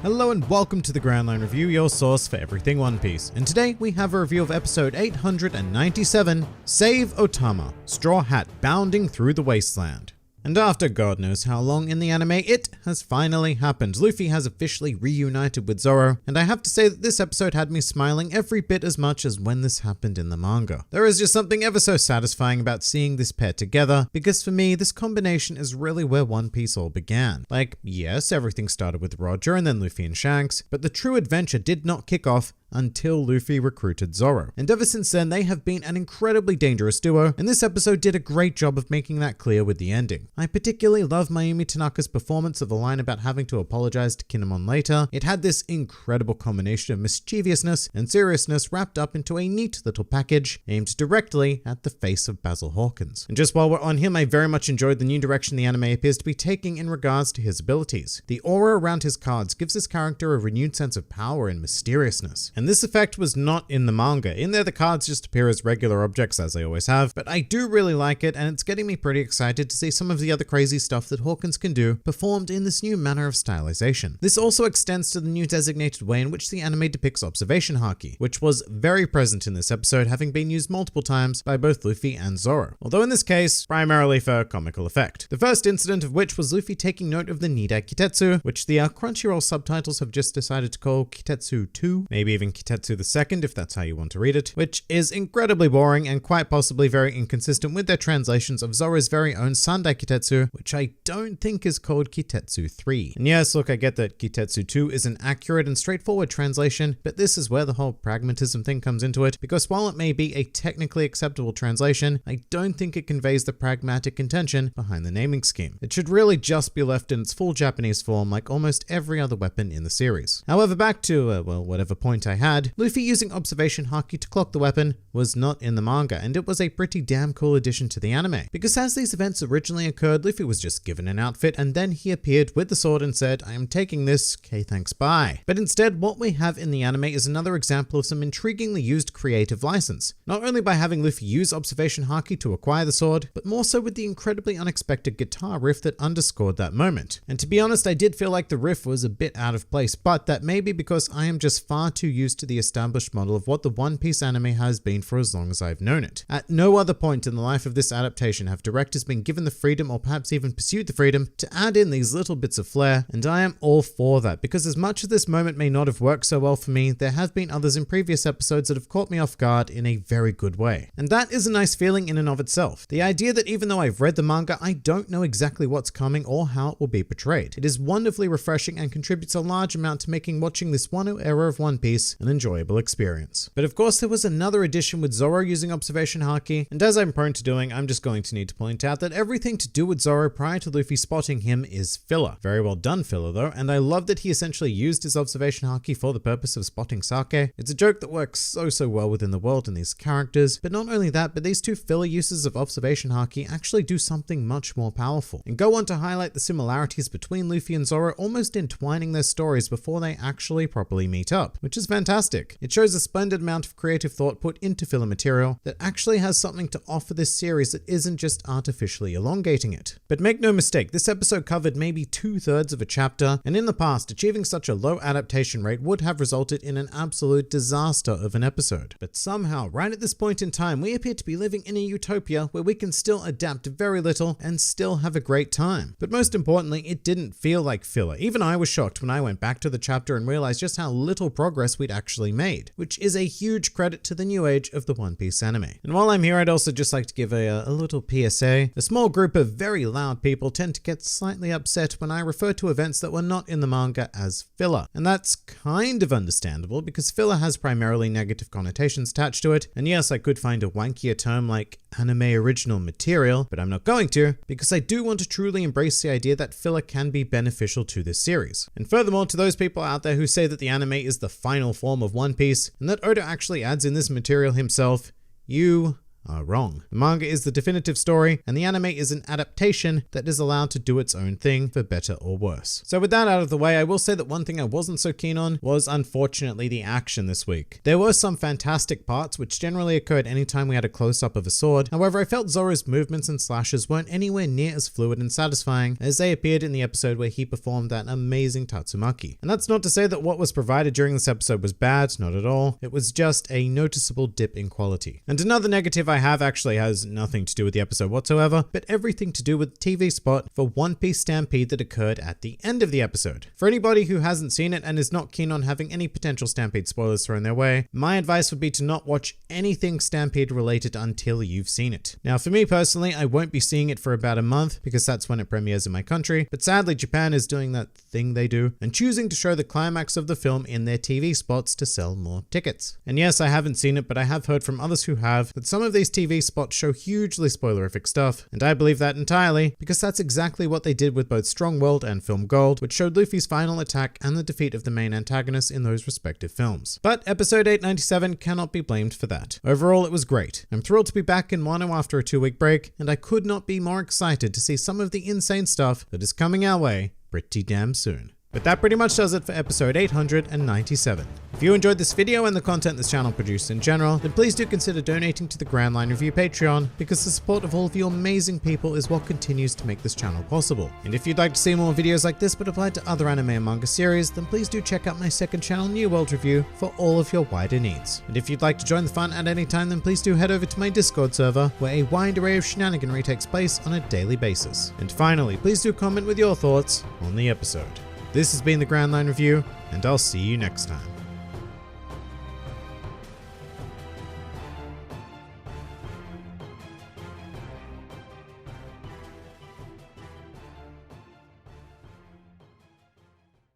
Hello and welcome to the Grand Line Review, your source for everything One Piece. And today we have a review of episode 897, Save Otama, Straw Hat Bounding Through the Wasteland. And after God knows how long in the anime, it has finally happened. Luffy has officially reunited with Zoro, and I have to say that this episode had me smiling every bit as much as when this happened in the manga. There is just something ever so satisfying about seeing this pair together, because for me, this combination is really where One Piece all began. Like, yes, everything started with Roger and then Luffy and Shanks, but the true adventure did not kick off until Luffy recruited Zoro. And ever since then, they have been an incredibly dangerous duo, and this episode did a great job of making that clear with the ending. I particularly love Mayumi Tanaka's performance of the line about having to apologize to Kinemon later. It had this incredible combination of mischievousness and seriousness wrapped up into a neat little package aimed directly at the face of Basil Hawkins. And just while we're on him, I very much enjoyed the new direction the anime appears to be taking in regards to his abilities. The aura around his cards gives his character a renewed sense of power and mysteriousness. And this effect was not in the manga. In there, the cards just appear as regular objects as they always have, but I do really like it, and it's getting me pretty excited to see some of the other crazy stuff that Hawkins can do performed in this new manner of stylization. This also extends to the new designated way in which the anime depicts observation haki, which was very present in this episode, having been used multiple times by both Luffy and Zoro, although in this case, primarily for comical effect. The first incident of which was Luffy taking note of the Nidai Kitetsu, which the Crunchyroll subtitles have just decided to call Kitetsu 2, maybe even Kitetsu the second if that's how you want to read it, which is incredibly boring and quite possibly very inconsistent with their translations of Zoro's very own Sandai Kitetsu, which I don't think is called Kitetsu 3. And yes, look, I get that Kitetsu 2 is an accurate and straightforward translation, but this is where the whole pragmatism thing comes into it, because while it may be a technically acceptable translation, I don't think it conveys the pragmatic intention behind the naming scheme. It should really just be left in its full Japanese form like almost every other weapon in the series. However, back to, whatever point I had, Luffy using observation haki to clock the weapon was not in the manga, and it was a pretty damn cool addition to the anime. Because as these events originally occurred, Luffy was just given an outfit and then he appeared with the sword and said, "I am taking this, okay thanks, bye." But instead, what we have in the anime is another example of some intriguingly used creative license. Not only by having Luffy use observation haki to acquire the sword, but more so with the incredibly unexpected guitar riff that underscored that moment. And to be honest, I did feel like the riff was a bit out of place, but that may be because I am just far too used to the established model of what the One Piece anime has been for as long as I've known it. At no other point in the life of this adaptation have directors been given the freedom, or perhaps even pursued the freedom, to add in these little bits of flair, and I am all for that, because as much as this moment may not have worked so well for me, there have been others in previous episodes that have caught me off guard in a very good way. And that is a nice feeling in and of itself. The idea that even though I've read the manga, I don't know exactly what's coming or how it will be portrayed. It is wonderfully refreshing and contributes a large amount to making watching this Wano era of One Piece an enjoyable experience. But of course, there was another addition with Zoro using observation haki, and as I'm prone to doing, I'm just going to need to point out that everything to do with Zoro prior to Luffy spotting him is filler. Very well done filler though, and I love that he essentially used his observation haki for the purpose of spotting Sake. It's a joke that works so well within the world and these characters, but not only that, but these two filler uses of observation haki actually do something much more powerful, and go on to highlight the similarities between Luffy and Zoro, almost entwining their stories before they actually properly meet up, which is fantastic. It shows a splendid amount of creative thought put into filler material that actually has something to offer this series that isn't just artificially elongating it. But make no mistake, this episode covered maybe 2/3 of a chapter, and in the past, achieving such a low adaptation rate would have resulted in an absolute disaster of an episode. But somehow, right at this point in time, we appear to be living in a utopia where we can still adapt very little and still have a great time. But most importantly, it didn't feel like filler. Even I was shocked when I went back to the chapter and realized just how little progress we'd actually made, which is a huge credit to the new age of the One Piece anime. And while I'm here, I'd also just like to give a little PSA. A small group of very loud people tend to get slightly upset when I refer to events that were not in the manga as filler. And that's kind of understandable because filler has primarily negative connotations attached to it. And yes, I could find a wankier term like anime original material, but I'm not going to, because I do want to truly embrace the idea that filler can be beneficial to this series. And furthermore, to those people out there who say that the anime is the final form of One Piece, and that Oda actually adds in this material himself, you are wrong. The manga is the definitive story, and the anime is an adaptation that is allowed to do its own thing for better or worse. So with that out of the way, I will say that one thing I wasn't so keen on was unfortunately the action this week. There were some fantastic parts which generally occurred anytime we had a close-up of a sword. However, I felt Zoro's movements and slashes weren't anywhere near as fluid and satisfying as they appeared in the episode where he performed that amazing Tatsumaki. And that's not to say that what was provided during this episode was bad, not at all. It was just a noticeable dip in quality. And another negative I have actually has nothing to do with the episode whatsoever, but everything to do with the TV spot for One Piece Stampede that occurred at the end of the episode. For anybody who hasn't seen it and is not keen on having any potential Stampede spoilers thrown their way, my advice would be to not watch anything Stampede related until you've seen it. Now for me personally, I won't be seeing it for about a month because that's when it premieres in my country, but sadly Japan is doing that thing they do and choosing to show the climax of the film in their TV spots to sell more tickets. And yes, I haven't seen it, but I have heard from others who have that some of these TV spots show hugely spoilerific stuff, and I believe that entirely because that's exactly what they did with both Strong World and Film Gold, which showed Luffy's final attack and the defeat of the main antagonist in those respective films. But episode 897 cannot be blamed for that. Overall, it was great. I'm thrilled to be back in Wano after a 2-week break, and I could not be more excited to see some of the insane stuff that is coming our way pretty damn soon. But that pretty much does it for episode 897. If you enjoyed this video and the content this channel produces in general, then please do consider donating to the Grand Line Review Patreon, because the support of all of you amazing people is what continues to make this channel possible. And if you'd like to see more videos like this but applied to other anime and manga series, then please do check out my second channel, New World Review, for all of your wider needs. And if you'd like to join the fun at any time, then please do head over to my Discord server, where a wide array of shenaniganry takes place on a daily basis. And finally, please do comment with your thoughts on the episode. This has been the Grand Line Review, and I'll see you next time.